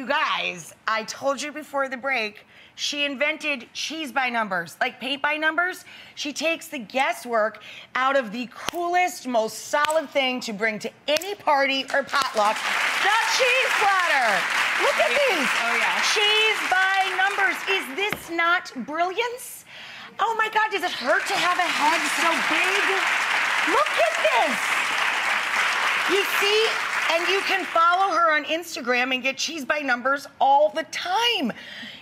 you guys, I told you before the break, she invented cheese by numbers, like paint by numbers. She takes the guesswork out of the coolest, most solid thing to bring to any party or potluck, the cheese platter. Look at these. Oh, yeah. Cheese by numbers. Is this not brilliance? Oh my God, does it hurt to have a head so big? Look at this. You see, and you can follow her on Instagram and get cheese by numbers all the time.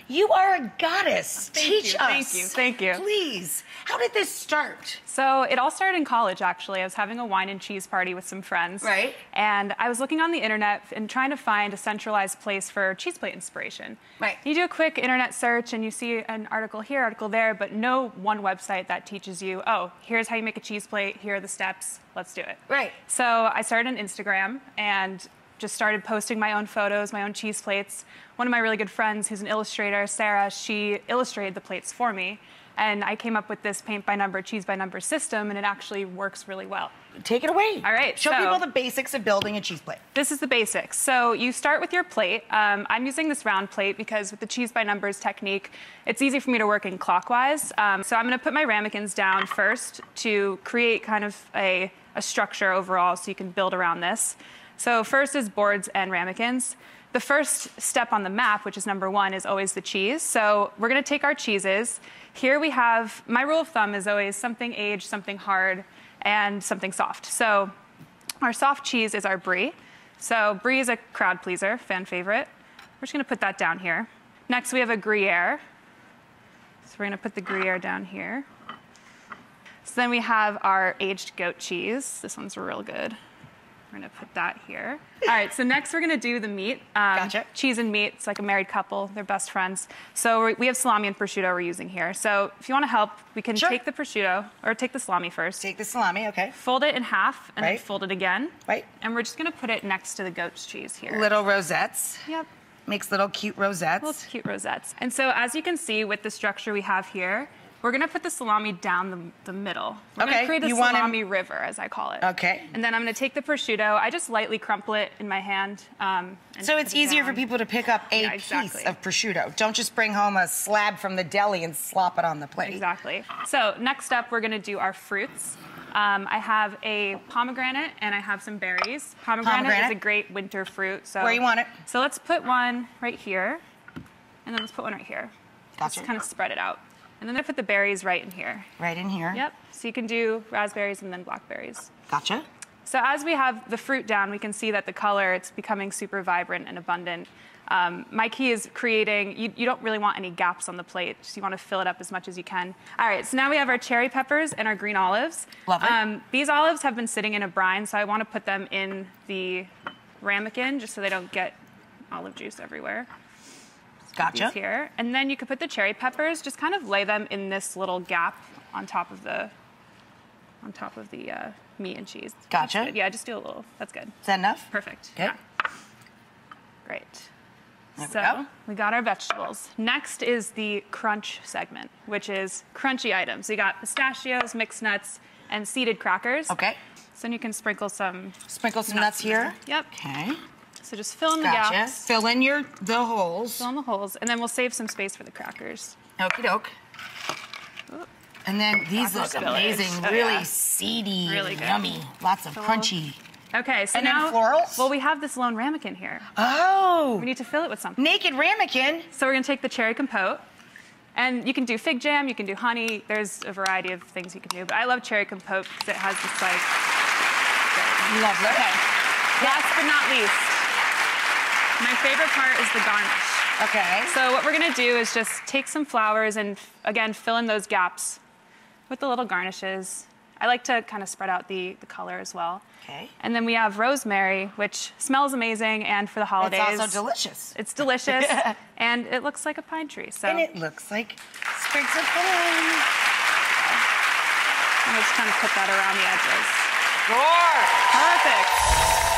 You are a goddess. Teach us. Thank you. Please. How did this start? So it all started in college, actually. I was having a wine and cheese party with some friends. Right. And I was looking on the internet and trying to find a centralized place for cheese plate inspiration. Right. You do a quick internet search and you see an article here, article there, but no one website that teaches you, oh, here's how you make a cheese plate, here are the steps, let's do it. Right. So I started on Instagram and just started posting my own photos, my own cheese plates. One of my really good friends, who's an illustrator, Sarah, she illustrated the plates for me. And I came up with this paint by number, cheese by number system, and it actually works really well. Take it away. All right. Show people the basics of building a cheese plate. This is the basics. So you start with your plate. I'm using this round plate because with the cheese by numbers technique, it's easy for me to work in clockwise. So I'm going to put my ramekins down first to create kind of a structure overall so you can build around this. So first is boards and ramekins. The first step on the map, which is number 1, is always the cheese. So we're going to take our cheeses. Here we have, my rule of thumb is always something aged, something hard, and something soft. So our soft cheese is our brie. So brie is a crowd pleaser, fan favorite. We're just going to put that down here. Next we have a Gruyere. So we're going to put the Gruyere down here. So then we have our aged goat cheese. This one's real good. We're gonna put that here. All right, so next we're gonna do the meat. Gotcha. Cheese and meat, it's like a married couple, they're best friends. So we have salami and prosciutto we're using here. So if you wanna help, we can take the prosciutto, or take the salami first. Take the salami, okay. Fold it in half, and then fold it again. Right. And we're just gonna put it next to the goat's cheese here. Little rosettes. Yep. Makes little cute rosettes. Little cute rosettes. And so as you can see with the structure we have here, we're gonna put the salami down the middle. We're gonna create a salami river, as I call it. Okay. And then I'm gonna take the prosciutto. I just lightly crumple it in my hand. So it's easier for people to pick up a piece of prosciutto. Don't just bring home a slab from the deli and slop it on the plate. Exactly. So next up, we're gonna do our fruits. I have a pomegranate and I have some berries. Pomegranate is a great winter fruit. So where you want it? So let's put one right here, and then let's put one right here. Gotcha. Just kind of spread it out. And then I put the berries right in here. Right in here. Yep. So you can do raspberries and then blackberries. Gotcha. So as we have the fruit down, we can see that the color, it's becoming super vibrant and abundant. My key is creating, you don't really want any gaps on the plate. So you want to fill it up as much as you can. All right, so now we have our cherry peppers and our green olives. Love it. These olives have been sitting in a brine, so I want to put them in the ramekin just so they don't get olive juice everywhere. Gotcha. Here. And then you could put the cherry peppers, just kind of lay them in this little gap on top of the meat and cheese. Gotcha. Yeah, just do a little. That's good. Is that enough? Perfect. Okay. Yeah. Great. There we got our vegetables. Next is the crunch segment, which is crunchy items. You got pistachios, mixed nuts, and seeded crackers. Okay. So then you can sprinkle some nuts here. Yep. Okay. So just fill in the gaps. Fill in the holes. Fill in the holes, and then we'll save some space for the crackers. Okie doke. And then these look amazing, really seedy, really good. Yummy, lots of crunchy. Okay, so and now, then florals? Well, we have this lone ramekin here. Oh! We need to fill it with something. Naked ramekin? So we're gonna take the cherry compote, and you can do fig jam, you can do honey, there's a variety of things you can do, but I love cherry compote because it has this like... Lovely. Okay, last but not least, my favorite part is the garnish. Okay. So what we're gonna do is just take some flowers and, again, fill in those gaps with the little garnishes. I like to kind of spread out the color as well. Okay. And then we have rosemary, which smells amazing, and for the holidays. It's also delicious. It's delicious, and it looks like a pine tree. So. And it looks like sprigs of pine. I'm just kind of put that around the edges. Sure. Perfect.